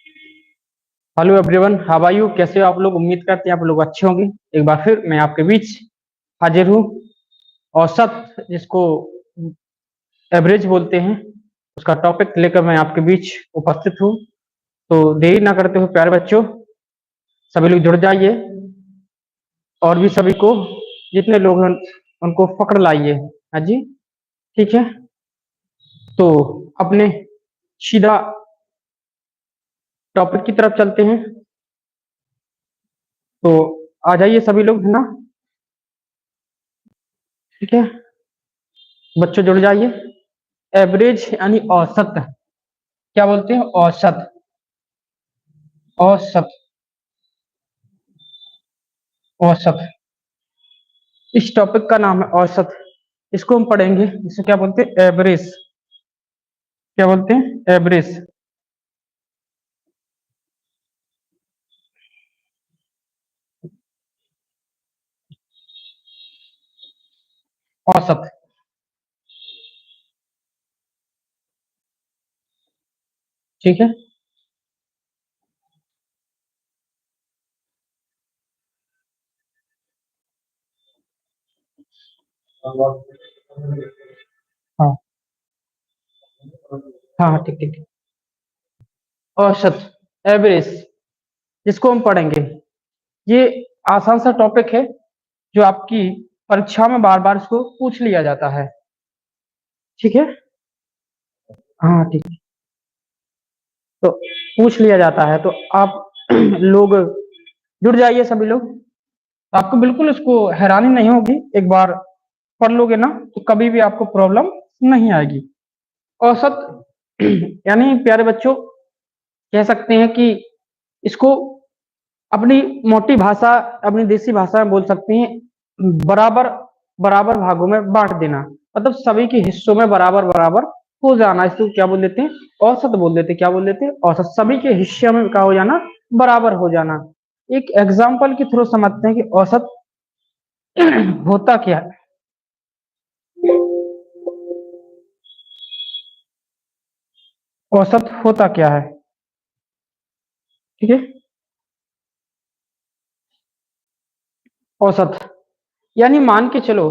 Hello everyone, how are you? कैसे हो आप लोग? उम्मीद करते हैं आप लोग अच्छे होंगे। एक बार फिर मैं आपके बीच हाजिर हूँ। औसत, जिसको एवरेज बोलते हैं, उसका टॉपिक लेकर मैं आपके बीच उपस्थित हूँ। तो देरी ना करते हुए प्यारे बच्चों, सभी लोग जुड़ जाइए और भी सभी को, जितने लोग हैं उनको पकड़ लाइए। हाँ जी, ठीक है। तो अपने सीधा टॉपिक की तरफ चलते हैं। तो आ जाइए सभी लोग, है ना? ठीक है, बच्चों जुड़ जाइए। एवरेज यानी औसत, क्या बोलते हैं? औसत। औसत, औसत, इस टॉपिक का नाम है औसत। इसको हम पढ़ेंगे, इसे क्या बोलते हैं? एवरेज। क्या बोलते हैं? एवरेज। औसत, ठीक है। हाँ हाँ हाँ, ठीक ठीक। औसत, एवरेज, जिसको हम पढ़ेंगे, ये आसान सा टॉपिक है जो आपकी परीक्षा में बार बार इसको पूछ लिया जाता है। ठीक है, हाँ ठीक। तो पूछ लिया जाता है, तो आप लोग जुड़ जाइए सभी लोग। आपको बिल्कुल इसको हैरानी नहीं होगी, एक बार पढ़ लोगे ना तो कभी भी आपको प्रॉब्लम नहीं आएगी। औसत यानी प्यारे बच्चों, कह सकते हैं कि इसको अपनी मोटी भाषा, अपनी देसी भाषा में बोल सकते हैं, बराबर बराबर भागों में बांट देना। मतलब सभी के हिस्सों में बराबर बराबर हो जाना, इसको क्या बोल देते हैं? औसत बोल देते हैं। क्या बोल देते हैं? औसत। सभी के हिस्से में क्या हो जाना? बराबर हो जाना। एक एग्जाम्पल के थ्रू समझते हैं कि औसत होता क्या है। औसत होता क्या है? ठीक है। औसत यानी मान के चलो,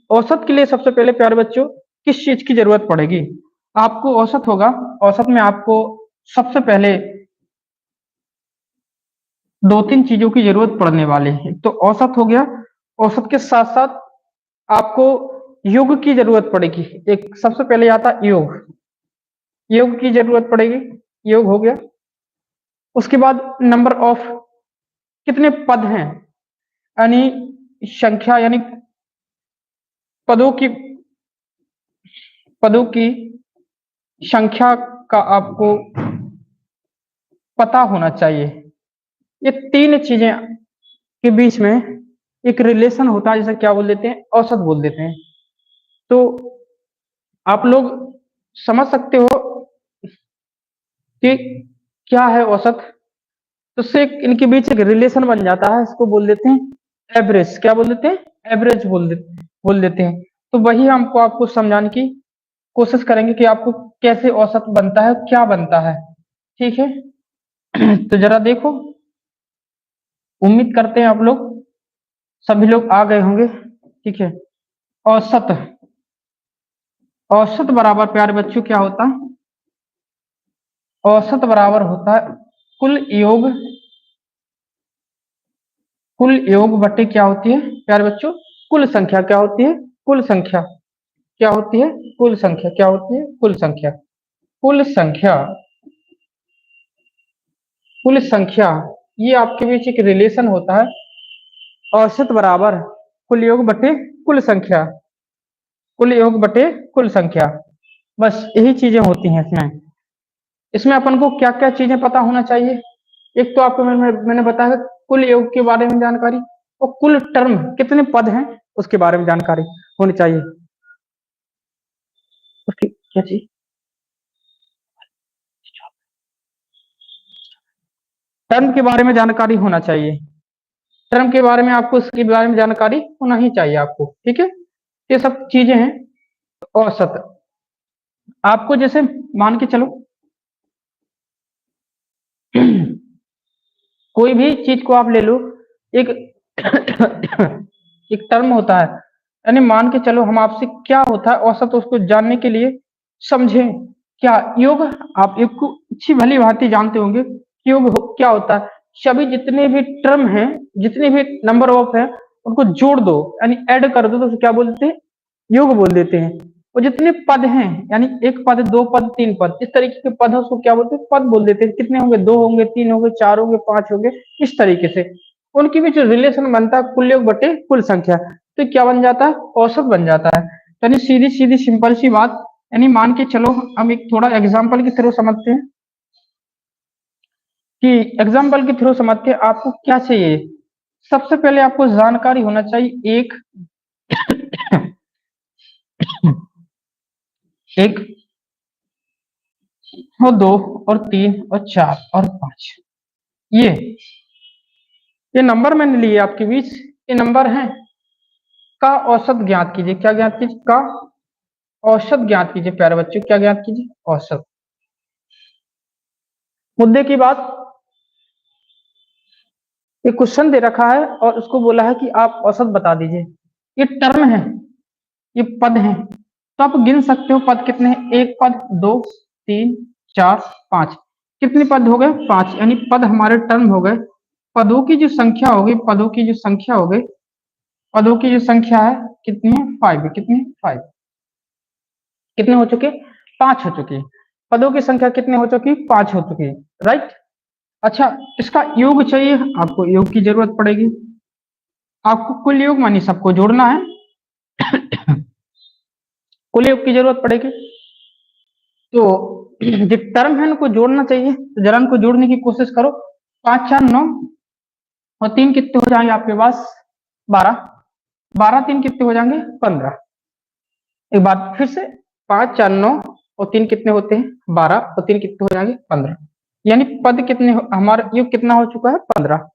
औसत के लिए सबसे पहले प्यारे बच्चों किस चीज की जरूरत पड़ेगी? आपको औसत होगा, औसत में आपको सबसे पहले दो तीन चीजों की जरूरत पड़ने वाली है। एक तो औसत हो गया, औसत के साथ साथ आपको योग की जरूरत पड़ेगी। एक सबसे पहले आता है योग, योग की जरूरत पड़ेगी। योग हो गया। उसके बाद नंबर ऑफ, कितने पद हैं, यानी संख्या, यानी पदों की, पदों की संख्या का आपको पता होना चाहिए। ये तीन चीजें के बीच में एक रिलेशन होता है, जिसे क्या बोल देते हैं? औसत बोल देते हैं। तो आप लोग समझ सकते हो कि क्या है औसत। तो उससे इनके बीच एक रिलेशन बन जाता है, इसको बोल देते हैं एवरेज। क्या बोल देते हैं? एवरेज बोल देते हैं। तो वही हमको आपको समझाने की कोशिश करेंगे कि आपको कैसे औसत बनता है, क्या बनता है। ठीक है। तो जरा देखो, उम्मीद करते हैं आप लोग सभी लोग आ गए होंगे। ठीक है। औसत, औसत बराबर प्यारे बच्चों क्या होता है? औसत बराबर होता है कुल योग, कुल योग बटे क्या होती है प्यारे बच्चों? कुल संख्या। क्या होती है? कुल संख्या। क्या होती है? कुल संख्या। क्या होती है? कुल संख्या। कुल संख्या, कुल संख्या, ये आपके बीच एक रिलेशन होता है। औसत बराबर कुल योग बटे कुल संख्या, कुल योग बटे कुल संख्या। बस यही चीजें होती हैं इसमें। इसमें अपन को क्या क्या चीजें पता होना चाहिए? एक तो आपको मैंने बताया कुल योग के बारे में जानकारी, और कुल टर्म कितने पद हैं उसके बारे में जानकारी होनी चाहिए। उसकी क्या चीज? टर्म के बारे में जानकारी होना चाहिए। टर्म के बारे में आपको, इसके बारे में जानकारी होना ही चाहिए आपको। ठीक है, ये सब चीजें हैं। औसत आपको जैसे मान के चलो, कोई भी चीज को आप ले लो, एक एक टर्म होता है, यानी मान के चलो हम आपसे क्या होता है औसत, उसको जानने के लिए समझें क्या योग, आप योग को अच्छी भली भांति जानते होंगे। क्या होता है, सभी जितने भी टर्म हैं, जितने भी नंबर ऑफ है, उनको जोड़ दो यानी ऐड कर दो तो क्या बोलते हैं, योग बोल देते हैं। और जितने पद हैं, यानी एक पद, दो पद, तीन पद, इस तरीके के पद है उसको क्या बोलते हैं, पद बोल देते हैं। कितने होंगे, दो होंगे, तीन होंगे, चार होंगे, पांच होंगे, इस तरीके से उनकी भी जो रिलेशन बनता है कुल योग बटे कुल संख्या, तो क्या बन जाता है, औसत बन जाता है। यानी सीधी सीधी सिंपल सी बात, यानी मान के चलो हम एक थोड़ा एग्जाम्पल के थ्रू समझते हैं कि एग्जाम्पल के थ्रू समझते हैं आपको क्या चाहिए। सबसे पहले आपको जानकारी होना चाहिए एक एक और दो और तीन और चार और पांच, ये नंबर मैंने लिए आपके बीच, ये नंबर हैं, का औसत ज्ञात कीजिए। क्या ज्ञात कीजिए, का औसत ज्ञात कीजिए। प्यारे बच्चों क्या ज्ञात कीजिए, औसत। मुद्दे की बात, ये क्वेश्चन दे रखा है और उसको बोला है कि आप औसत बता दीजिए। ये टर्म है, ये पद हैं, तो आप गिन सकते हो पद कितने हैं, एक पद, दो, तीन, चार, पांच। कितने पद हो गए, पांच, यानी पद हमारे टर्म हो गए। पदों की जो संख्या होगी, पदों की जो संख्या हो गई, पदों की जो संख्या है कितनी है, फाइव। कितनी, फाइव। कितने हो चुके, पांच हो चुकी। पदों की संख्या कितने हो चुकी, पांच हो चुकी, राइट। अच्छा, इसका योग चाहिए, आपको योग की जरूरत पड़ेगी। आपको कुल योग मानी सबको जोड़ना है, कुल योग की जरूरत पड़ेगी। तो जो टर्म है उनको जोड़ना चाहिए, तो जरा उनको जोड़ने की कोशिश करो। पांच चार नौ और तीन कितने हो जाएंगे आपके पास, बारह। बारह तीन कितने हो जाएंगे, पंद्रह। एक बार फिर से, पांच चार नौ और तीन कितने होते हैं, बारह, और तीन कितने हो जाएंगे, पंद्रह। यानी पद कितने हमारा योग कितना हो चुका है, पंद्रह।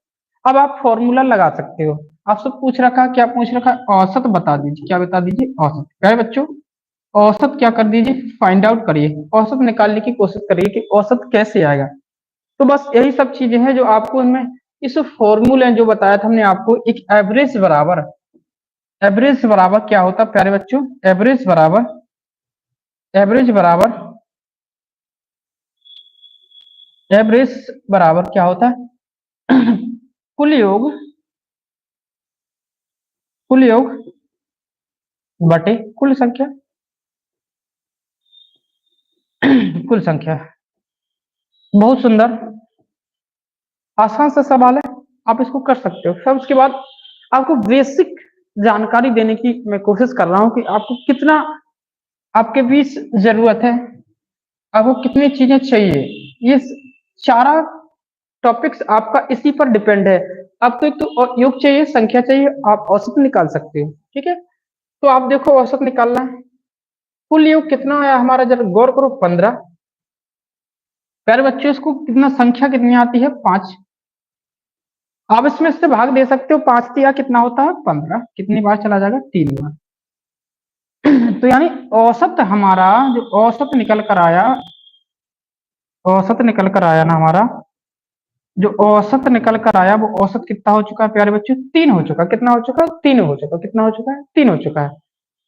अब आप फॉर्मूला लगा सकते हो। आपसे पूछ रखा, क्या पूछ रखा, औसत बता दीजिए। क्या बता दीजिए, औसत। क्या है बच्चों, औसत क्या कर दीजिए, फाइंड आउट करिए, औसत निकालने की कोशिश करिए कि औसत कैसे आएगा। तो बस यही सब चीजें हैं जो आपको इनमें, इस फॉर्मूले जो बताया था हमने आपको, एक एवरेज बराबर, एवरेज बराबर क्या होता है प्यारे बच्चों, एवरेज बराबर, एवरेज बराबर, एवरेज बराबर क्या होता है, कुल योग, कुल योग बटे कुल संख्या, कुल संख्या। बहुत सुंदर, आसान सा सवाल है, आप इसको कर सकते हो। फिर उसके बाद आपको बेसिक जानकारी देने की मैं कोशिश कर रहा हूं कि आपको कितना, आपके बीच जरूरत है, आपको कितनी चीजें चाहिए। ये सारा टॉपिक्स आपका इसी पर डिपेंड है। आपको एक तो योग चाहिए, संख्या चाहिए, आप औसत निकाल सकते हो, ठीक है। तो आप देखो औसत निकालना है, कुल योग कितना आया हमारा, जरा गौर करो, पंद्रह। प्यारे बच्चों इसको कितना, संख्या कितनी आती है, पांच। आप इसमें से भाग दे सकते हो, पांच दिया कितना होता है, पंद्रह। कितनी बार चला जाएगा, तीन बार। तो यानी औसत हमारा, जो औसत निकल कर आया, औसत निकल कर आया ना हमारा, जो औसत निकल कर आया वो औसत कितना हो चुका है प्यारे बच्चों, तीन हो चुका। कितना हो चुका, तीन हो चुका। कितना हो चुका है, तीन हो चुका है।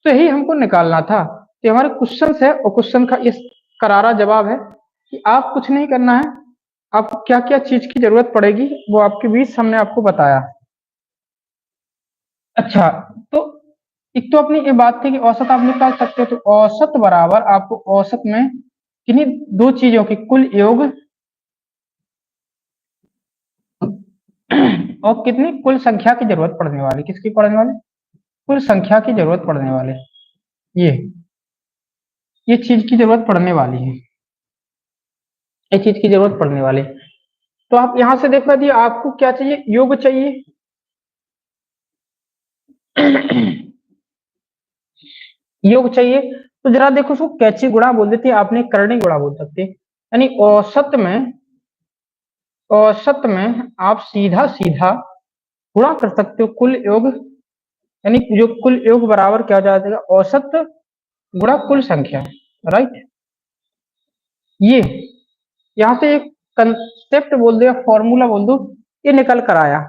तो यही हमको निकालना था। तो हमारे क्वेश्चन है, और क्वेश्चन का इस करारा जवाब है कि आप कुछ नहीं करना है, आपको क्या क्या चीज की जरूरत पड़ेगी वो आपके बीच हमने आपको बताया। अच्छा, तो एक तो अपनी ये बात थी कि औसत आप निकाल सकते हो, तो औसत बराबर आपको औसत में किन्हीं दो चीजों की कुल योग और कितनी कुल संख्या की जरूरत पड़ने वाली, किसकी पड़ने वाली, कुल संख्या की जरूरत पड़ने वाले, ये ये चीज की जरूरत पड़ने वाली है, ये चीज की जरूरत पड़ने वाली। तो आप यहां से देखा दिए, आपको क्या चाहिए, योग चाहिए, योग चाहिए। तो जरा देखो उसको कैची गुणा बोल देते हैं, आपने करणी गुणा बोल सकते हैं। यानी औसत में, औसत में आप सीधा सीधा गुणा कर सकते हो कुल योग, यानी जो कुल योग बराबर क्या हो जाएगा, औसत गुणा कुल संख्या, राइट। ये यहां से एक कॉन्सेप्ट बोल दो या फॉर्मूला बोल दो, ये निकल कर आया।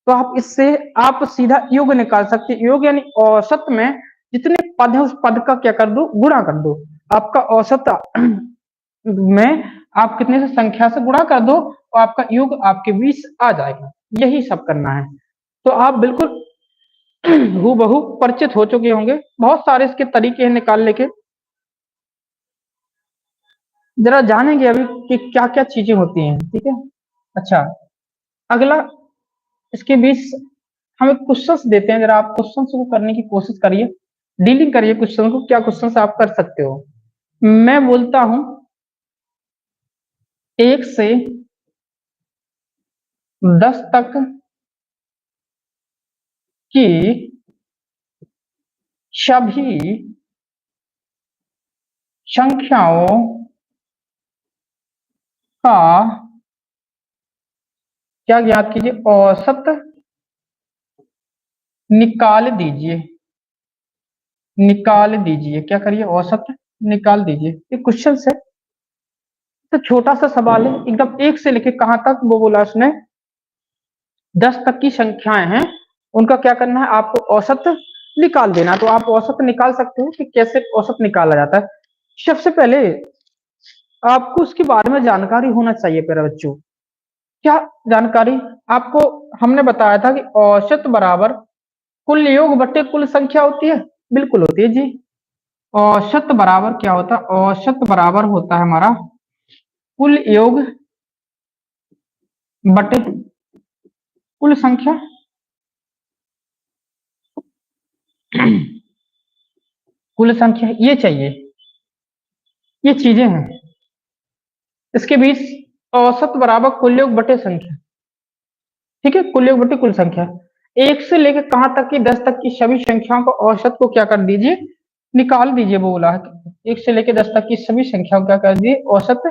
तो आप इससे आप सीधा योग निकाल सकते हैं। योग यानी औसत में जितने पद है उस पद का क्या कर दो, गुणा कर दो। आपका औसत में आप कितने से संख्या से गुणा कर दो और आपका योग आपके 20 आ जाएगा। यही सब करना है। तो आप बिल्कुल हूबहू परिचित हो चुके होंगे। बहुत सारे इसके तरीके हैं निकालने के। जरा जानेंगे अभी कि क्या क्या चीजें होती हैं, ठीक है। अच्छा, अगला इसके बीच हम एक क्वेश्चन देते हैं, जरा आप क्वेश्चन को करने की कोशिश करिए, डीलिंग करिए क्वेश्चन को, क्या क्वेश्चन आप कर सकते हो। मैं बोलता हूं 1 से 10 तक की सभी संख्याओं का क्या ज्ञात कीजिए, औसत निकाल दीजिए। निकाल दीजिए, क्या करिए, औसत निकाल दीजिए। ये क्वेश्चन है तो छोटा सा सवाल है एकदम, 1 से लेके कहां तक वो बोला उसने, 10 तक की संख्याएं हैं, उनका क्या करना है, आपको औसत निकाल देना। तो आप औसत निकाल सकते हो कि कैसे औसत निकाला जाता है। सबसे पहले आपको उसके बारे में जानकारी होना चाहिए प्यारे बच्चों। क्या जानकारी, आपको हमने बताया था कि औसत बराबर कुल योग बटे कुल संख्या होती है। बिल्कुल होती है जी। औसत बराबर क्या होता है, औसत बराबर होता है हमारा कुल योग बटे कुल संख्या। कुल संख्या ये चाहिए, ये चीजें हैं। इसके बीच औसत बराबर कुल योग बटे संख्या, ठीक है, कुल योग बटे कुल संख्या। 1 से लेकर कहां तक की, 10 तक की सभी संख्याओं का औसत को क्या कर दीजिए, निकाल दीजिए। वो बोला है 1 से लेकर 10 तक की सभी संख्याओं का क्या कर दीजिए, औसत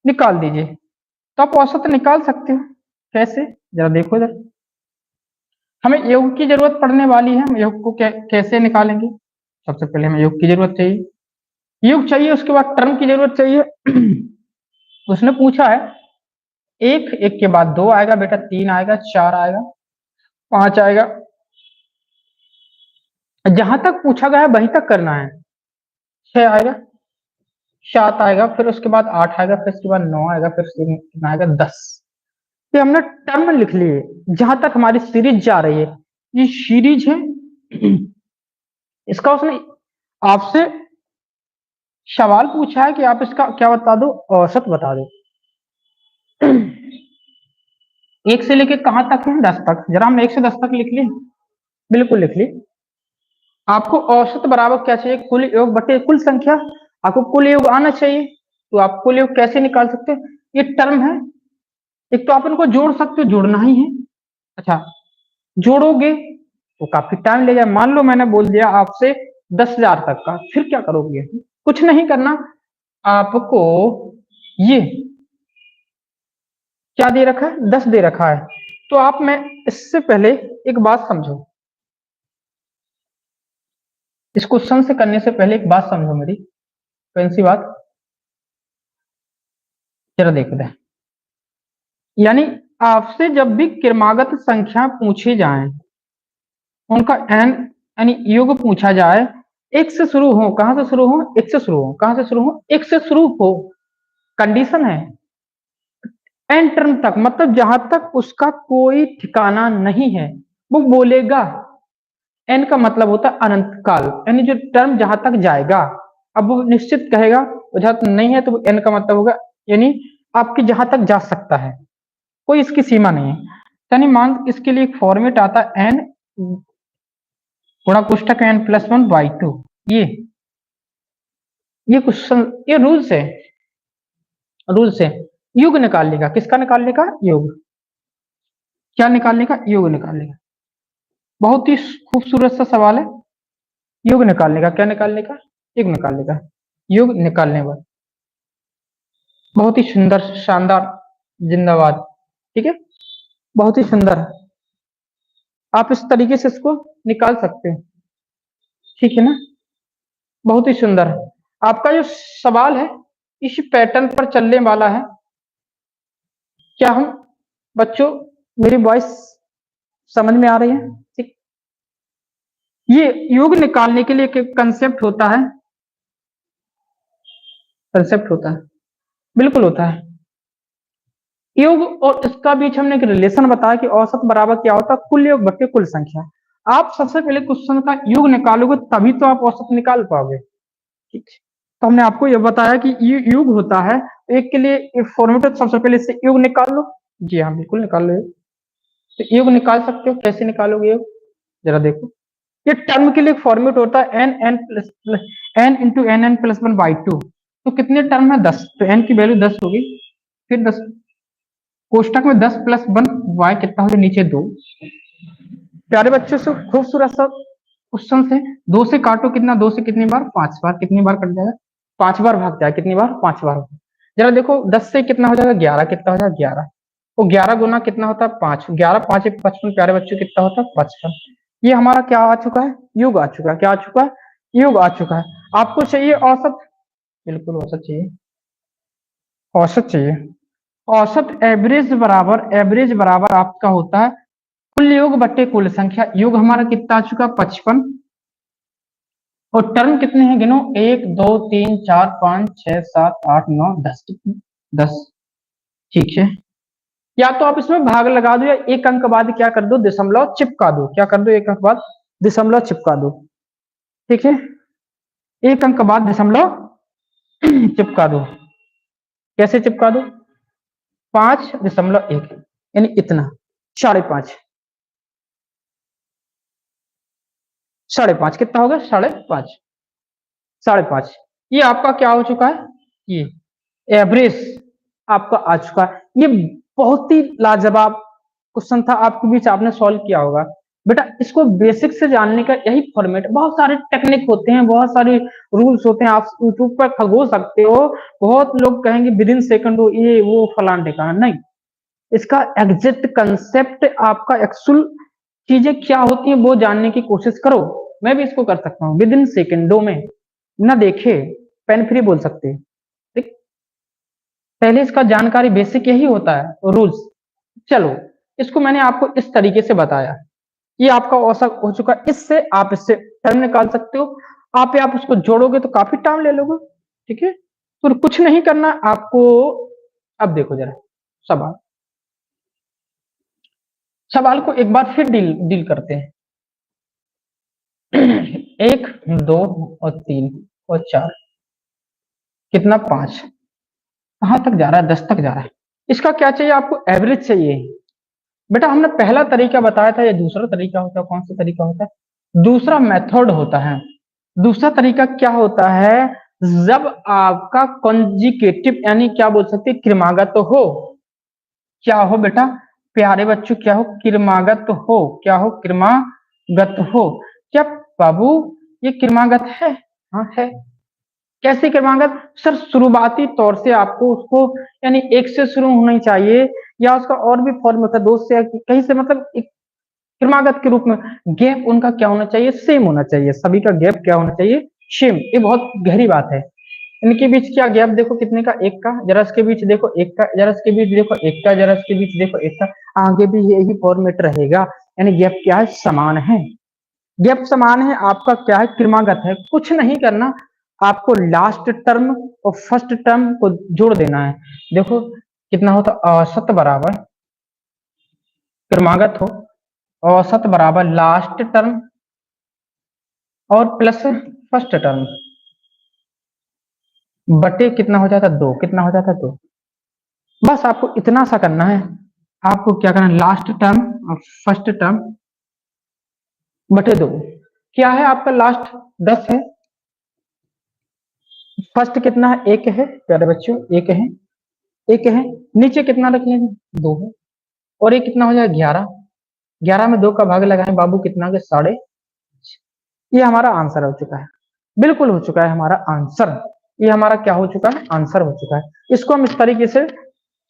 निकाल दीजिए। तो आप औसत निकाल सकते हो। कैसे, जरा देखो जरा। हमें योग की जरूरत पड़ने वाली है। हम योग को कैसे निकालेंगे। सबसे पहले हमें योग की जरूरत चाहिए, योग चाहिए, उसके बाद टर्म की जरूरत चाहिए। उसने पूछा है 1, 1 के बाद 2 आएगा बेटा, 3 आएगा, 4 आएगा, 5 आएगा, जहां तक पूछा गया है वहीं तक करना है। 6 आएगा, 7 आएगा, फिर उसके बाद 8 आएगा, फिर उसके बाद 9 आएगा, फिर कितना आएगा, 10। ये हमने टर्म लिख लिए जहां तक हमारी सीरीज जा रही है। ये सीरीज है। इसका उसने आपसे सवाल पूछा है कि आप इसका क्या बता दो, औसत बता दो। 1 से लेके कहां तक है, 10 तक। जरा हमने 1 से 10 तक लिख ली, बिल्कुल लिख ली। आपको औसत बराबर क्या चाहिए, कुल योग बटे कुल संख्या। आपको कुल योग आना चाहिए। तो आप कुल योग कैसे निकाल सकते हैं, ये टर्म है। एक तो आप इनको जोड़ सकते हो, जोड़ना ही है। अच्छा, जोड़ोगे तो काफी टाइम ले जाए। मान लो मैंने बोल दिया आपसे 10,000 तक का, फिर क्या करोगे, कुछ नहीं करना। आपको ये क्या दे रखा है, 10 दे रखा है। तो आप, मैं इससे पहले एक बात समझो, इस क्वेश्चन से करने से पहले एक बात समझो मेरी। कौन सी बात, जरा देखते हैं। यानी आपसे जब भी क्रमागत संख्या पूछी जाए, उनका एन यानी योग पूछा जाए, एक से शुरू हो, कहां से शुरू हो, एक से शुरू हो, कहां से शुरू हो, एक से शुरू हो। कंडीशन है एन टर्म तक, मतलब जहां तक उसका कोई ठिकाना नहीं है वो बोलेगा। एन का मतलब होता है अनंत काल, यानी जो टर्म जहां तक जाएगा। अब वो निश्चित कहेगा, जहां तक नहीं है तो वो एन का मतलब होगा, यानी आपकी जहां तक जा सकता है, कोई इसकी सीमा नहीं है। यानी मान, इसके लिए एक फॉर्मेट आता है एन गुणा कोष्टक एन प्लस 1 बाई 2। ये क्वेश्चन, ये रूल्स है, रूल्स है योग निकालने का। किसका निकालने का, योग। क्या निकालने का, योग निकालने का। बहुत ही खूबसूरत सा सवाल है। योग निकालने का, क्या निकालने का, योग निकालने का। योग निकालने पर बहुत ही सुंदर, शानदार, जिंदाबाद, ठीक है, बहुत ही सुंदर। आप इस तरीके से इसको निकाल सकते हैं, ठीक है ना, बहुत ही सुंदर। आपका जो सवाल है इस पैटर्न पर चलने वाला है। क्या हम बच्चों मेरी वॉइस समझ में आ रही है? ठीक, ये योग निकालने के लिए एक कंसेप्ट होता है, कंसेप्ट होता है, बिल्कुल होता है। योग और इसका बीच हमने एक रिलेशन बताया कि औसत बराबर क्या होता है, कुल योग बटे कुल संख्या। आप सबसे पहले क्वेश्चन का योग निकालोगे तभी तो आप औसत निकाल पाओगे। ठीक है, तो हमने आपको ये बताया कि ये योग होता है, एक के लिए एक फॉर्मूला, सबसे पहले इससे योग निकाल लो। जी हाँ, बिल्कुल निकाल लो। तो योग निकाल सकते हो, कैसे निकालोगे योग, जरा देखो। ये टर्म के लिए फॉर्मेट होता है N N plus N into N N plus one by two. तो कितने टर्म है? 10, तो एन की वैल्यू 10 होगी, फिर 10 कोष्टक में 10 प्लस वन, वाई कितना हो जाए नीचे 2। प्यारे बच्चों से खूबसूरत सा क्वेश्चन से, 2 से काटो कितना, 2 से कितनी बार? 5 बार। कितनी बार कट जाएगा? 5 बार भाग जाए, कितनी बार? 5 बार। जरा देखो 10 से कितना हो जाएगा? 11। कितना हो जाएगा? 11। तो 11 गुना कितना होता है? 5। 11 5 55, प्यारे बच्चों कितना होता है? 55। ये हमारा क्या आ चुका है? योग आ चुका है। क्या आ चुका है? योग आ चुका है। आपको चाहिए औसत, बिल्कुल औसत चाहिए, औसत चाहिए। औसत एवरेज बराबर आपका होता है कुल योग बट्टे कुल संख्या। योग हमारा कितना आ चुका? 55। और टर्म कितने हैं गिनो? 1 2 3 4 5 6 7 8 9 10। 10, ठीक है। या तो आप इसमें भाग लगा दो, या एक अंक बाद क्या कर दो? दशमलव चिपका दो। क्या कर दो? एक अंक बाद दशमलव चिपका दो। ठीक है, एक अंक बाद दशमलव चिपका दो। कैसे चिपका दो? 5.1, यानी इतना, 5.5। 5.5 कितना होगा? 5.5। 5.5, ये आपका क्या हो चुका है? ये एवरेज आपका आ चुका है। ये बहुत ही लाजवाब क्वेश्चन था, आपके बीच आपने सॉल्व किया होगा। बेटा इसको बेसिक से जानने का यही फॉर्मेट। बहुत सारे टेक्निक होते हैं, बहुत सारे रूल्स होते हैं, आप यूट्यूब पर खगो सकते हो। बहुत लोग कहेंगे विद इन सेकंड हो, ये वो फलान ठिकाना नहीं। इसका एग्जैक्ट कंसेप्ट, आपका एक्चुअल चीजें क्या होती हैं वो जानने की कोशिश करो। मैं भी इसको कर सकता हूँ विद इन सेकेंडों में, ना देखे पेन फ्री बोल सकते हैं। ठीक, पहले इसका जानकारी बेसिक यही होता है, रूल्स। चलो, इसको मैंने आपको इस तरीके से बताया, ये आपका औसत हो चुका है। इससे आप इससे टर्म निकाल सकते हो। आप उसको जोड़ोगे तो काफी टाइम ले लोगे। ठीक है, तो कुछ नहीं करना आपको। अब देखो जरा सवाल, सवाल को एक बार फिर डील करते हैं। 1 2 और 3 और 4, कितना? 5। कहां तक जा रहा है? 10 तक जा रहा है। इसका क्या चाहिए आपको? एवरेज चाहिए। बेटा हमने पहला तरीका बताया था, या दूसरा तरीका होता है? कौन सा तरीका होता है? दूसरा मेथड होता है। दूसरा तरीका क्या होता है? जब आपका कॉन्जिकेटिव, यानी क्या बोल सकते हैं, क्रमागत हो। क्या हो बेटा प्यारे बच्चों? क्या हो? क्रमागत हो। क्या हो? क्रमागत हो। क्या बाबू ये क्रमागत है? हाँ है। कैसे क्रमागत? सर शुरुआती तौर से आपको उसको, यानी 1 से शुरू होना चाहिए, या उसका और भी फॉर्म होता है 2 से, कहीं से, मतलब एक क्रमागत के रूप में। गैप उनका क्या होना चाहिए? सेम होना चाहिए। सभी का गैप क्या होना चाहिए? सेम। ये बहुत गहरी बात है। इनके बीच क्या गैप देखो कितने का? 1 का। जरा इसके बीच देखो 1 का, जरा इसके बीच देखो 1 का, जरा इसके बीच देखो 1 का। आगे भी यही फॉर्मेट रहेगा, यानी गैप क्या है? समान है। गैप समान है, आपका क्या है? क्रमागत है। कुछ नहीं करना, आपको लास्ट टर्म और फर्स्ट टर्म को जोड़ देना है। देखो कितना होता? औसत बराबर क्रमागत हो, औसत बराबर लास्ट टर्म और प्लस फर्स्ट टर्म, बटे कितना हो जाता? 2। कितना हो जाता? 2। बस आपको इतना सा करना है। आपको क्या करना है? लास्ट टर्म और फर्स्ट टर्म बटे 2। क्या है आपका? लास्ट 10 है, फर्स्ट कितना है? 1 है प्यारे बच्चों, 1 है। 1 है, नीचे कितना रख लेंगे? 2 है। और ये कितना हो जाएगा? 11। 11 में 2 का भाग लगाएं बाबू, कितना के? 6.5। ये हमारा आंसर हो चुका है, बिल्कुल हो चुका है हमारा आंसर। ये हमारा क्या हो चुका है? आंसर हो चुका है। इसको हम इस तरीके से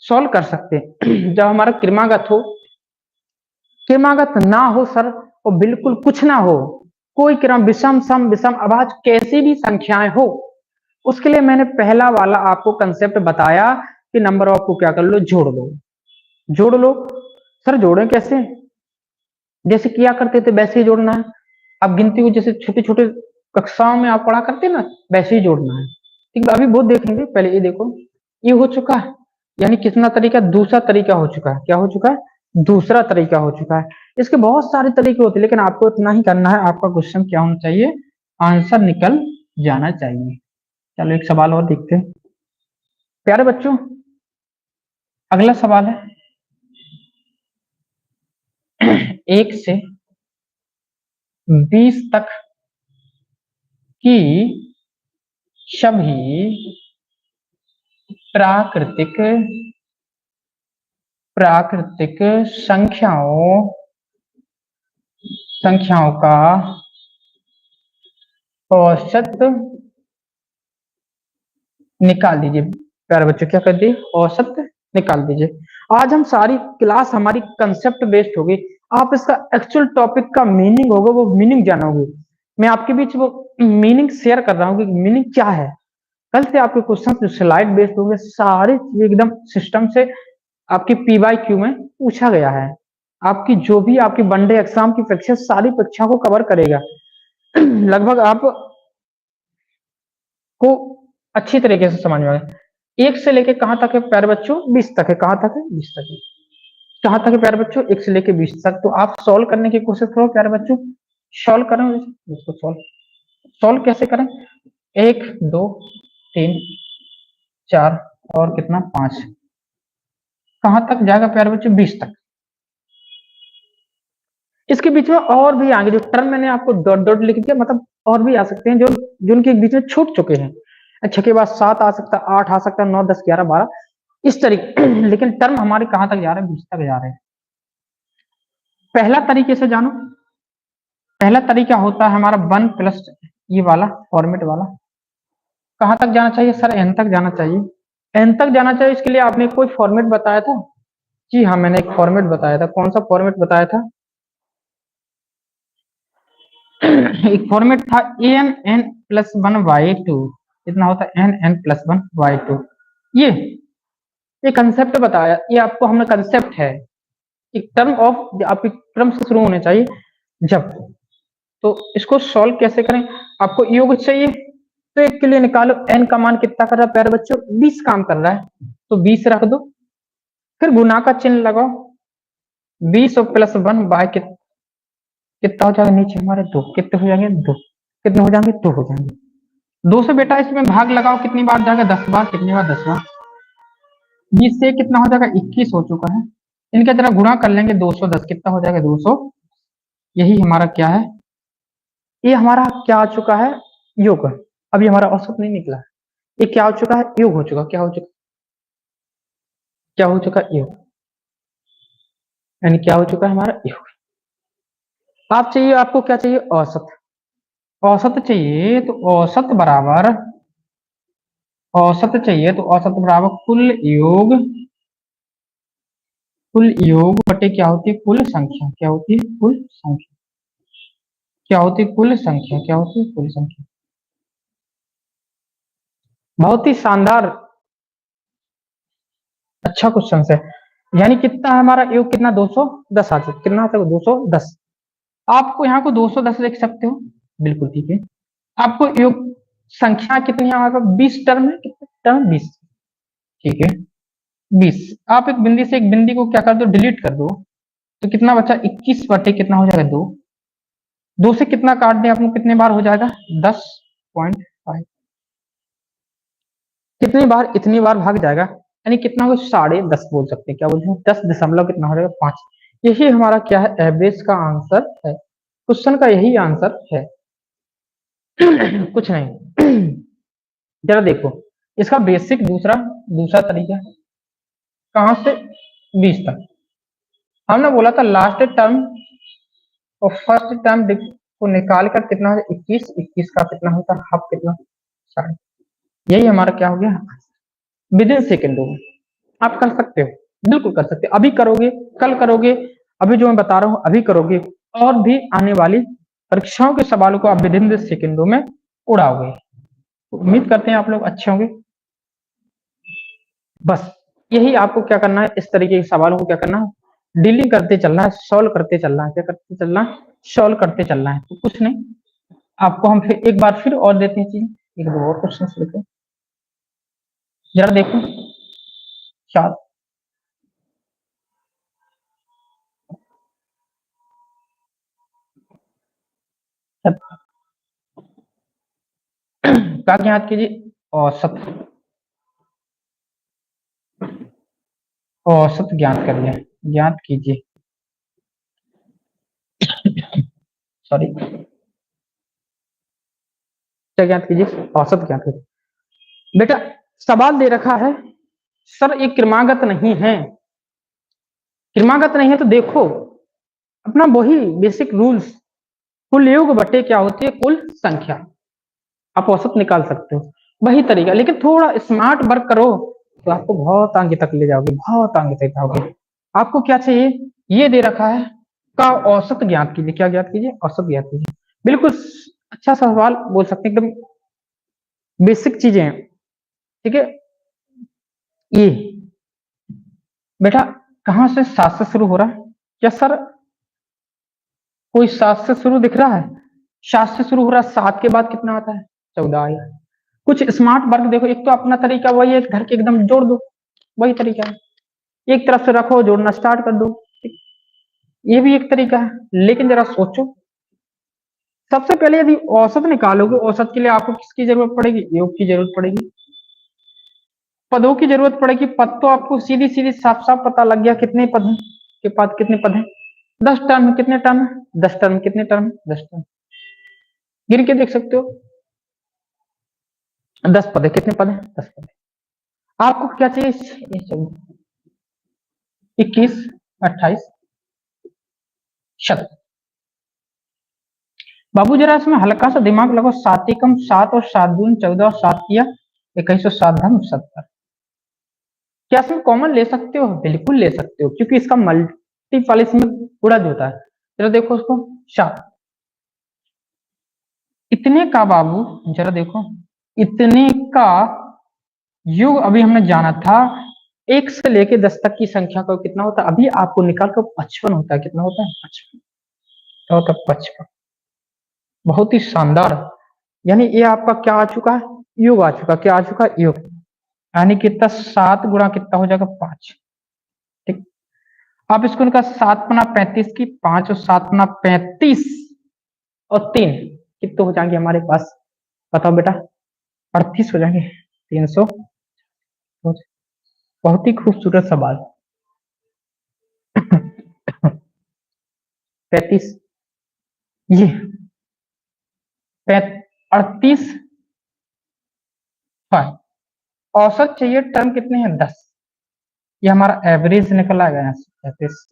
सॉल्व कर सकते हैं। जब हमारा क्रमागत हो, क्रमागत ना हो सर, और बिल्कुल कुछ ना हो, कोई क्रम, विषम सम विषम अभाज्य, कैसी भी संख्याएं हो, उसके लिए मैंने पहला वाला आपको कंसेप्ट बताया कि नंबर ऑफ को क्या कर लो? जोड़ दो। जोड़ लो। सर जोड़े कैसे? जैसे किया करते थे वैसे ही जोड़ना है। अब गिनती को जैसे छोटे छोटे कक्षाओं में आप पढ़ा करते ना, वैसे ही जोड़ना है। ठीक है, अभी बहुत देखेंगे, पहले ये देखो, ये हो चुका है, यानी कितना तरीका? दूसरा तरीका हो चुका है। क्या हो चुका है? दूसरा तरीका हो चुका है। इसके बहुत सारे तरीके होते हैं, लेकिन आपको इतना ही करना है, आपका क्वेश्चन क्या होना चाहिए? आंसर निकल जाना चाहिए। चलो एक सवाल और देखते हैं प्यारे बच्चों। अगला सवाल है 1 से 20 तक की सभी प्राकृतिक प्राकृतिक संख्याओं संख्याओं का औसत निकाल दीजिए। प्यारे बच्चों क्या कर दिए? औसत निकाल दीजिए। आज हम सारी क्लास हमारी कंसेप्ट बेस्ड होगी। आप इसका एक्चुअल टॉपिक का मीनिंग होगा, वो मीनिंग जानोगे। मैं आपके बीच वो मीनिंग शेयर कर रहा हूँ कि मीनिंग क्या है। कल से आपके क्वेश्चन जो स्लाइड बेस्ड होंगे, सारे एकदम सिस्टम से आपकी पीवाईक्यू में पूछा गया है। आपकी जो भी आपकी वनडे एग्जाम की परीक्षा, सारी परीक्षाओं को कवर करेगा। लगभग आप को अच्छी तरीके से समझ में आए। 1 से लेके कहां तक है प्यारे बच्चों? 20 तक है। कहां तक है? 20 तक है। कहां तक है प्यारे बच्चों? 1 से लेके 20 तक। तो आप सॉल्व करने की कोशिश करो प्यारे बच्चों। सॉल्व करें इसको। सॉल्व सॉल्व कैसे करें? 1 2 3 4 और कितना? 5। कहां तक जाएगा प्यारे बच्चों? 20 तक। इसके बीच में और भी आगे जो टर्म मैंने आपको डॉट डॉट लिख दिया, मतलब और भी आ सकते हैं जो जिनके बीच में छूट चुके हैं। अच्छा के बाद 7 आ सकता है, 8 आ सकता है, 9 10 11 12 इस तरीके। लेकिन टर्म हमारे कहां तक जा रहे हैं? 20 तक जा रहे हैं। पहला तरीके से जानो। पहला तरीका होता है हमारा 1 प्लस ये वाला फॉर्मेट वाला। कहां तक जाना चाहिए सर? एन तक जाना चाहिए। एन तक जाना चाहिए। इसके लिए आपने कोई फॉर्मेट बताया था? जी हाँ, मैंने एक फॉर्मेट बताया था। कौन सा फॉर्मेट बताया था? एक फॉर्मेट था एन एन प्लस 1/2। कितना होता है? N N plus 1/2। ये कंसेप्ट बताया। ये आपको हमने कंसेप्ट है एक टर्म ऑफ आपकी टर्म से शुरू होने चाहिए जब। तो इसको सॉल्व कैसे करें? आपको योग चाहिए तो एक के लिए निकालो। एन का मान कितना कर रहा है प्यारे बच्चों? 20 काम कर रहा है, तो 20 रख दो। फिर गुना का चिन्ह लगाओ। 20 और प्लस 1 बाय कितना हो जाएगा? नीचे हमारे 2। कितने हो जाएंगे? 2। कितने हो जाएंगे? 2 हो जाएंगे। 2 से बेटा इसमें भाग लगाओ। कितनी बार जाएगा? 10 बार। कितनी बार? 10 बार। 20 से कितना हो जाएगा? 21 हो चुका है। इनका जरा गुणा कर लेंगे। 210 कितना हो जाएगा? 200। यही हमारा क्या है? ये हमारा क्या आ चुका है? योग। अभी हमारा औसत नहीं निकला है। ये क्या हो चुका है? योग हो चुका। क्या हो चुका? क्या हो चुका? योग। यानी क्या हो चुका है? हमारा योग। आप चाहिए, आपको क्या चाहिए? औसत। औसत चाहिए तो औसत बराबर, औसत चाहिए तो औसत बराबर कुल योग बटे क्या होती है? कुल संख्या। क्या होती है? कुल संख्या। क्या होती है? कुल संख्या। क्या होती है? कुल संख्या। बहुत ही शानदार, अच्छा क्वेश्चन है। यानी कितना है हमारा योग? कितना? 210 आ चुका। कितना आता है? 210। आपको यहाँ को 210 लिख सकते हो, बिल्कुल ठीक है। आपको योग संख्या कितनी है हमारे पास? 20 टर्म है। कितने टर्म? 20। ठीक है, 20। आप एक बिंदी से एक बिंदी को क्या कर दो? डिलीट कर दो। तो कितना बचा? 21 बटे कितना हो जाएगा? 2। 2 से कितना काट दें आपको? कितने बार हो जाएगा? 10.5। कितनी बार? इतनी बार भाग जाएगा। यानी कितना हो? 10.5 बोल सकते हैं। क्या बोलते हैं? 10 दशमलव कितना हो जाएगा? 5। यही हमारा क्या है? एवरेज का आंसर है। क्वेश्चन का यही आंसर है। कुछ नहीं। जरा देखो, इसका बेसिक दूसरा दूसरा तरीका है। कहां से? 20 तक। हमने बोला था लास्ट टर्म और फर्स्ट टर्म को निकाल कर कितना हो? 21। 21 का कितना होता है? हाफ। कितना? 60। यही हमारा क्या हो गया? विद इन सेकेंडों में आप कर सकते हो, बिल्कुल कर सकते हो। अभी करोगे, कल करोगे, अभी जो मैं बता रहा हूं अभी करोगे, और भी आने वाली परीक्षाओं के सवालों को आप विद इन सेकेंडों में उड़ाओगे। उम्मीद करते हैं आप लोग अच्छे होंगे। बस यही आपको क्या करना है, इस तरीके के सवालों को क्या करना है, डीलिंग करते चलना है, सॉल्व करते चलना है, क्या करते चलना है, सॉल्व करते चलना है। तो कुछ नहीं, आपको हम फिर एक बार फिर और देते हैं चीज, एक दो और क्वेश्चन लेते हैं, जरा देखो। चार क्या ज्ञात कीजिए, औसत, औसत ज्ञात करिए, ज्ञात कीजिए, सॉरी, क्या ज्ञात कीजिए, औसत ज्ञात कीजिए। बेटा सवाल दे रखा है, सर ये क्रमागत नहीं है, क्रमागत नहीं है तो देखो अपना वही बेसिक रूल्स, कुल योग बटे क्या होती है, कुल संख्या, आप औसत निकाल सकते हो, वही तरीका। लेकिन थोड़ा स्मार्ट वर्क करो तो आपको बहुत आगे तक ले जाओगे, बहुत आगे तक जाओगे। आपको क्या चाहिए, ये दे रखा है का औसत ज्ञात कीजिए, क्या ज्ञात कीजिए, औसत ज्ञात कीजिए। बिल्कुल अच्छा सा सवाल बोल सकते हैं, एकदम बेसिक चीजें हैं, ठीक है। ये बेटा कहां से, सात से शुरू हो रहा है क्या सर, कोई सात से शुरू दिख रहा है, सात से शुरू हो रहा है, सात के बाद कितना आता है, 14 आया। कुछ स्मार्ट वर्क देखो, एक तो अपना तरीका वही है, घर के एकदम जोड़ दो, वही तरीका है, एक तरफ से रखो जोड़ना स्टार्ट कर दो, ये भी एक तरीका है। लेकिन जरा सोचो, सबसे पहले यदि औसत निकालोगे, औसत के लिए आपको किसकी जरूरत पड़ेगी, योग की जरूरत पड़ेगी, पदों की जरूरत पड़ेगी। पद तो आपको सीधी सीधी साफ साफ पता लग गया, कितने पद हैं के पास, कितने पद हैं, 10 टर्म, कितने टर्म है, 10 टर्म, कितने टर्म, 10 टर्म, गिन के देख सकते हो, 10 पद है, कितने पद है, 10 पद है। आपको क्या चाहिए, 21, 28, शत। बाबू जरा इसमें हल्का सा दिमाग लगाओ, 7 एकम 7 और 7 दूनी 14 और 7 किया 21 और 7 धर्म 70। क्या इसमें कॉमन ले सकते हो, बिल्कुल ले सकते हो, क्योंकि इसका मल्टीपल इसमें गुणज होता है। जरा देखो उसको, 7 इतने का, बाबू जरा देखो, इतने का योग अभी हमने जाना था, 1 से लेके 10 तक की संख्या का कितना होता है, अभी आपको निकाल कर 55 होता है, कितना होता है, 55, क्या होता है, 55। बहुत ही शानदार, यानी ये आपका क्या आ चुका है, योग आ चुका, क्या आ चुका है, योग। यानी कितना, 7 गुणा कितना हो जाएगा, 5, ठीक। आप इसको निकाल, 7 पना 35 की, 5 और 7 पना 35 और 3 कितने हो जाएंगे हमारे पास, बताओ बेटा, 38 हो जाएंगे, 300। बहुत ही खूबसूरत सवाल। 35, ये 38, औसत चाहिए, टर्म कितने हैं, 10, ये हमारा एवरेज निकल आएगा यहाँ से, 35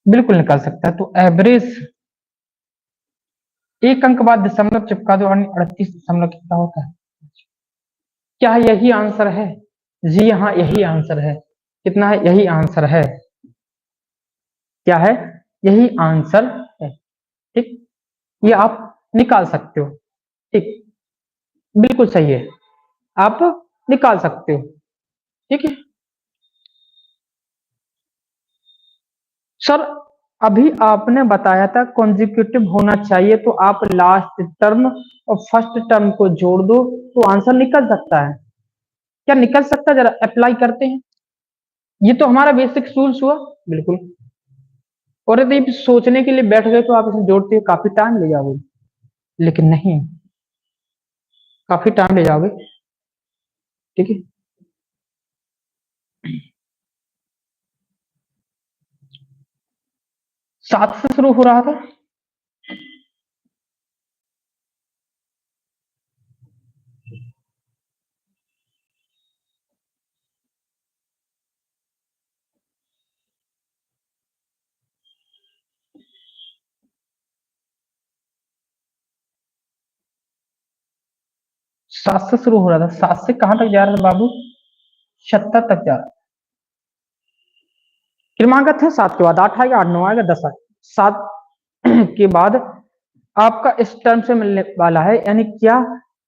बिल्कुल निकल सकता है। तो एवरेज, एक अंक बाद दशमलव चिपका दो, 38 दशमलव कितना होता है, क्या यही आंसर है, जी हाँ यही आंसर है, कितना है, यही आंसर है, क्या है, यही आंसर है, ठीक। ये आप निकाल सकते हो, ठीक, बिल्कुल सही है, आप निकाल सकते हो, ठीक है। सर अभी आपने बताया था कॉन्जिक्यूटिव होना चाहिए, तो आप लास्ट टर्म और फर्स्ट टर्म को जोड़ दो तो आंसर निकल सकता है, क्या निकल सकता है, जरा अप्लाई करते हैं। ये तो हमारा बेसिक रूल्स हुआ, बिल्कुल। और यदि सोचने के लिए बैठ गए तो आप इसे जोड़ते हुए काफी टाइम ले जाओगे, लेकिन नहीं, काफी टाइम ले जाओगे, ठीक है। 7 से शुरू हो रहा था, 7 से शुरू हो रहा था, 7 से कहां तक जा रहा था बाबू, 76 तक जा रहा था। क्रमागत है, 7 के बाद 8 आएगा, 8 9 आएगा, 10 आएगा, 7 के बाद आपका इस टर्म से मिलने वाला है, यानी क्या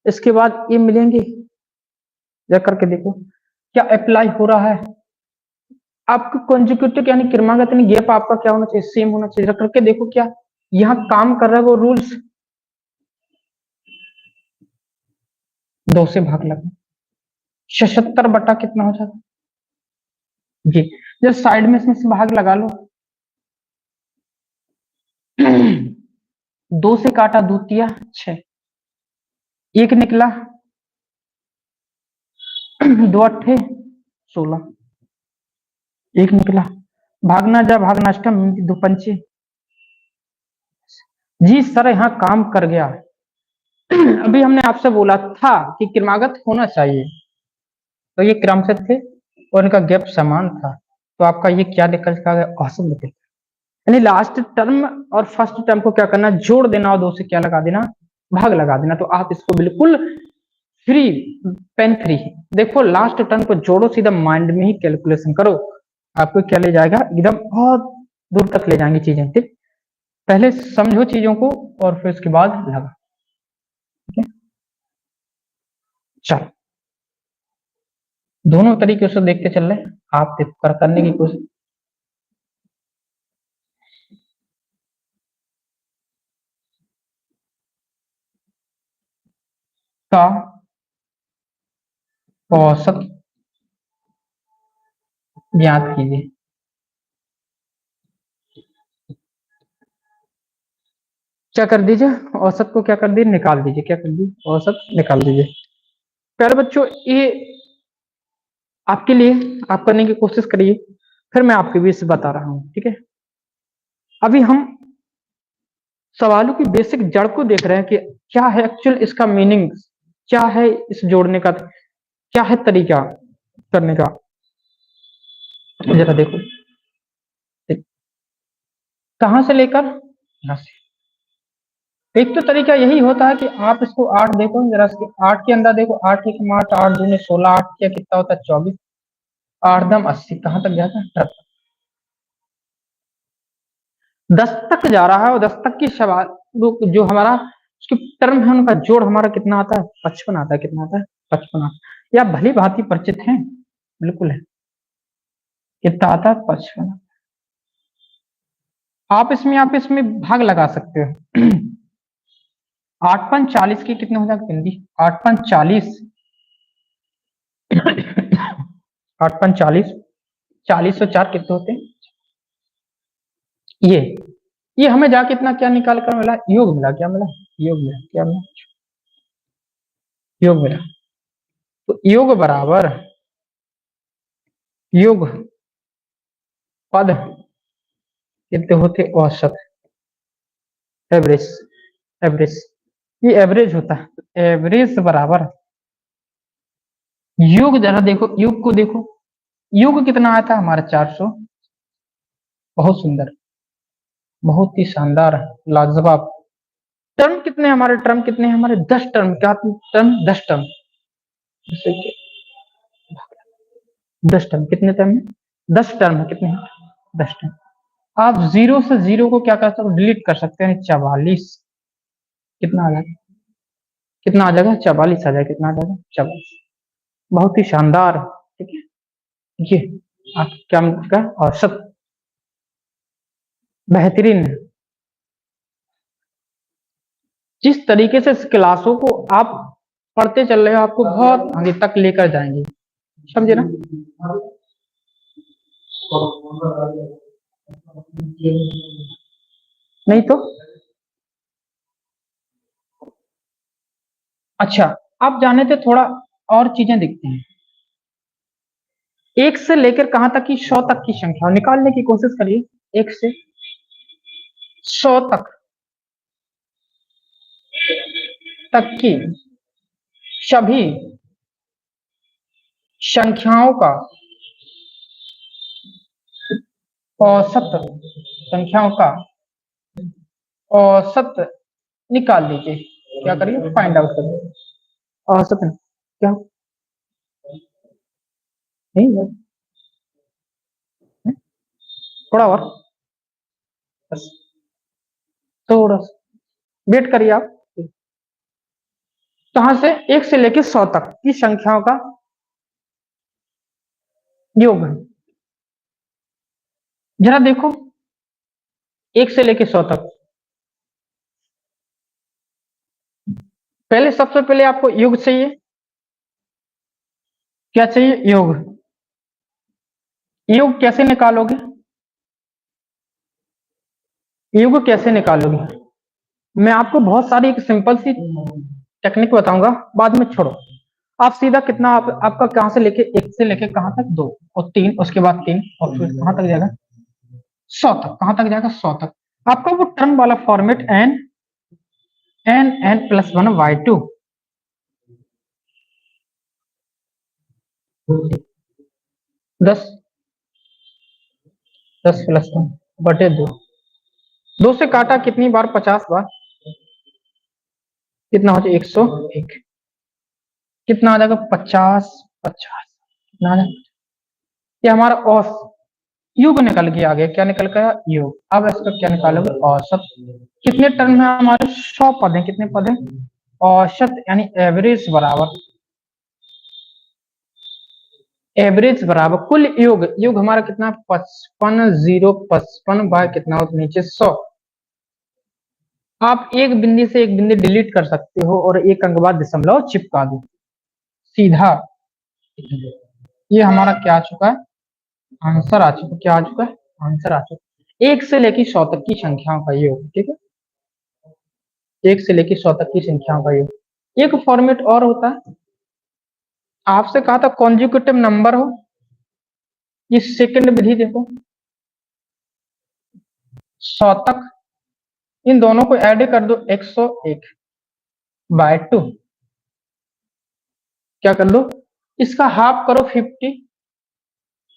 इसके बाद ये मिलेंगे, जरा करके देखो, क्या अप्लाई हो रहा है? आपका कंसेक्यूटिव यानी क्रमागत यानी गैप आपका क्या होना चाहिए? सेम होना चाहिए। रख करके देखो क्या यहाँ काम कर रहा है वो रूल्स। 2 से भाग लगा 76 बटा कितना हो जाता जी। जब साइड में इसमें से भाग लगा लो 2 से काटा 2 तिया 6, 1 निकला 2 अट्ठे 16, 1 निकला। भागना जा भागना अष्टम 2 पंचे। जी सर यहाँ काम कर गया। अभी हमने आपसे बोला था कि क्रमागत होना चाहिए, तो ये क्रमशः थे और इनका गैप समान था, तो आपका ये क्या निकल का औसत निकल। यानी लास्ट टर्म और फर्स्ट टर्म को क्या करना, जोड़ देना और 2 से क्या लगा देना, भाग लगा देना। तो आप इसको बिल्कुल फ्री, पेन फ्री। देखो लास्ट टर्म को जोड़ो, सीधा माइंड में ही कैलकुलेशन करो, आपको क्या ले जाएगा, एकदम बहुत दूर तक ले जाएंगे चीजें। ठीक, पहले समझो चीजों को और फिर उसके बाद लगा। ठीक है, चलो दोनों तरीके से देखते चल रहे, आप करने की कोशिश। का औसत ज्ञात कीजिए। क्या कर दीजिए, औसत को क्या कर दीजिए, निकाल दीजिए। क्या कर दीजिए, औसत निकाल दीजिए। प्यारे बच्चों ये आपके लिए आप करने की कोशिश करिए, फिर मैं आपके भी इसे बता रहा हूं। ठीक है, अभी हम सवालों की बेसिक जड़ को देख रहे हैं कि क्या है एक्चुअल इसका मीनिंग, क्या है इस जोड़ने का, क्या है तरीका करने का। जरा देखो कहां से लेकर यहां से। एक तो तरीका यही होता है कि आप इसको 8 देखो, जरा इसके 8 के अंदर देखो, 8 एक 8, 8 दूनी 16, 8 क्या कितना होता है 24, 8 दम 80, कहां तक जाता है 10 तक जा रहा है। और 10 तक की सवाल जो हमारा उसकी टर्म है उनका जोड़ हमारा कितना आता है, 55 आता है। कितना आता है, 55 आता है। या भली भांति परिचित हैं, बिल्कुल है। कितना आता है, 55। आप इसमें भाग लगा सकते हो। 8 पंच 40 की कितने हो जाएगा हिंदी, 8 पंच 40, 8 पंच 40, 40 और 4 कितने होते हैं, ये हमें जाके इतना क्या निकाल कर मिला, योग मिला। क्या मिला, योग मिला। क्या मिला, योग मिला। तो योग बराबर योग पद कितने होते, औसत, एवरेज। एवरेज, ये एवरेज होता है। एवरेज बराबर योग, जरा देखो योग को देखो, योग कितना आया था हमारा 400। बहुत सुंदर, बहुत ही शानदार, लाजवाब। टर्म कितने हमारे, टर्म कितने हमारे, 10 टर्म। क्या टर्म, 10 टर्म। 10 टर्म कितने टर्म है, 10 टर्म है। कितने हैं, 10 टर्म। आप जीरो से जीरो को क्या कर सकते हो, डिलीट कर सकते हैं। 44 कितना आ जाएगा, कितना आ जाएगा, 44 आ जाएगा। कितना आ जाएगा, 44। बहुत ही शानदार। ठीक है, ये आप क्या का औसत, बेहतरीन। जिस तरीके से इस क्लासों को आप पढ़ते चल रहे हो, आपको बहुत आगे तक लेकर जाएंगे, समझे ना। नहीं तो अच्छा, आप जाने थे थोड़ा और चीजें दिखती हैं। 1 से लेकर कहां तक की, 100 तक की संख्या निकालने की कोशिश करिए। 1 से 100 तक की सभी संख्याओं का औसत, संख्याओं का औसत निकाल लीजिए। क्या करिए, फाइंड आउट करिए औसत। क्या नहीं है? थोड़ा और, बस थोड़ा वेट करिए आप। कहां से, 1 से लेकर 100 तक की संख्याओं का योग। जरा देखो 1 से लेके 100 तक। पहले सबसे पहले आपको योग चाहिए। क्या चाहिए? योग। योग कैसे निकालोगे? योग कैसे निकालोगे? मैं आपको बहुत सारी एक सिंपल सी टेक्निक बताऊंगा, बाद में छोड़ो। आप सीधा कितना आपका कहां से लेके 1 से लेके कहां तक 2 और 3, उसके बाद 3 और फिर कहां तक जाएगा? 100 तक। कहां तक जाएगा? 100 तक। आपका वो टर्म वाला फॉर्मेट n+1/2 10 10+1/2। 2 से काटा कितनी बार? 50 बार। कितना हो जाए? 101। कितना आ जाएगा? 50 50 कितना आ जाएगा? ये हमारा औस योग निकल के आ गया। क्या निकल गया? योग। अब इसका क्या निकालोगे? औसत। कितने टर्म है हमारे? 100 पद है। कितने पद है? औसत यानी एवरेज बराबर, एवरेज बराबर कुल योग। योग हमारा कितना? 55 बाय कितना हो? नीचे 100। आप एक बिंदु से एक बिंदु डिलीट कर सकते हो और एक अंक बाद दशमलव चिपका दो सीधा। ये हमारा क्या आ चुका है? आंसर आ चुका। क्या आ चुका है? आंसर आ चुका। 1 से लेकर 100 तक की संख्याओं का योग। ठीक है, 1 से लेकर 100 तक की संख्याओं का योग। एक फॉर्मेट और होता है, आपसे कहा था कॉन्जिक्यूटिव नंबर हो। ये सेकंड विधि देखो, 100 तक इन दोनों को ऐड कर दो 101/2। क्या कर दो? इसका हाफ करो 50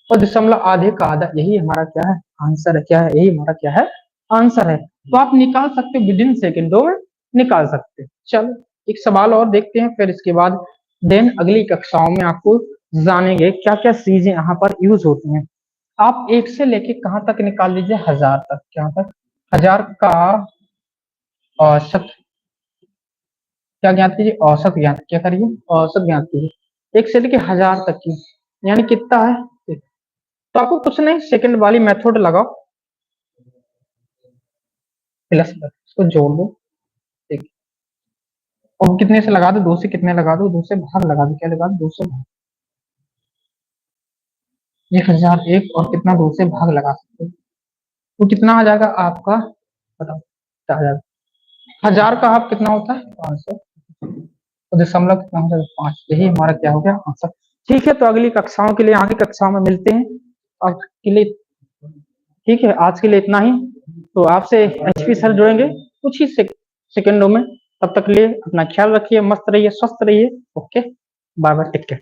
और दशमलव आधे का आधा। यही हमारा क्या है? आंसर है। क्या है? यही हमारा क्या है? आंसर है। तो आप निकाल सकते हो, विद इन सेकेंडों में निकाल सकते हो। चलो एक सवाल और देखते हैं, फिर इसके बाद देन अगली कक्षाओं में आपको जानेंगे क्या क्या चीजें यहाँ पर यूज होती हैं। आप 1 से लेके कहाँ तक निकाल लीजिए? 1000 तक। क्या तक? 1000 का औसत क्या ज्ञात कीजिए? औसत ज्ञात क्या करिए? औसत ज्ञात कीजिए 1 से लेके 1000 तक की, यानी कितना है? तो आपको कुछ नहीं, सेकंड वाली मेथड लगाओ, प्लस इसको जोड़ दो। ठीक, और कितने से लगा दो? 2 से कितने लगा दो? 2 से भाग लगा दो। क्या लगा दो? 2 से भाग। 1001 और कितना? 2 से भाग लगा सकते हो तो कितना आ जाएगा आपका? बताओ क्या आ जाएगा? 1000 का हाफ कितना होता है? 500। तो दशमलव कितना हो जाएगा? 5। यही हमारा क्या हो गया? आंसर। ठीक है, तो अगली कक्षाओं के लिए, आगे कक्षाओं में मिलते हैं। आज के लिए ठीक है, आज के लिए इतना ही। तो आपसे एचपी सर जुड़ेंगे कुछ ही सेकंडों में। तब तक के लिए अपना ख्याल रखिए, मस्त रहिए, स्वस्थ रहिए। Okay, bye bye, take care.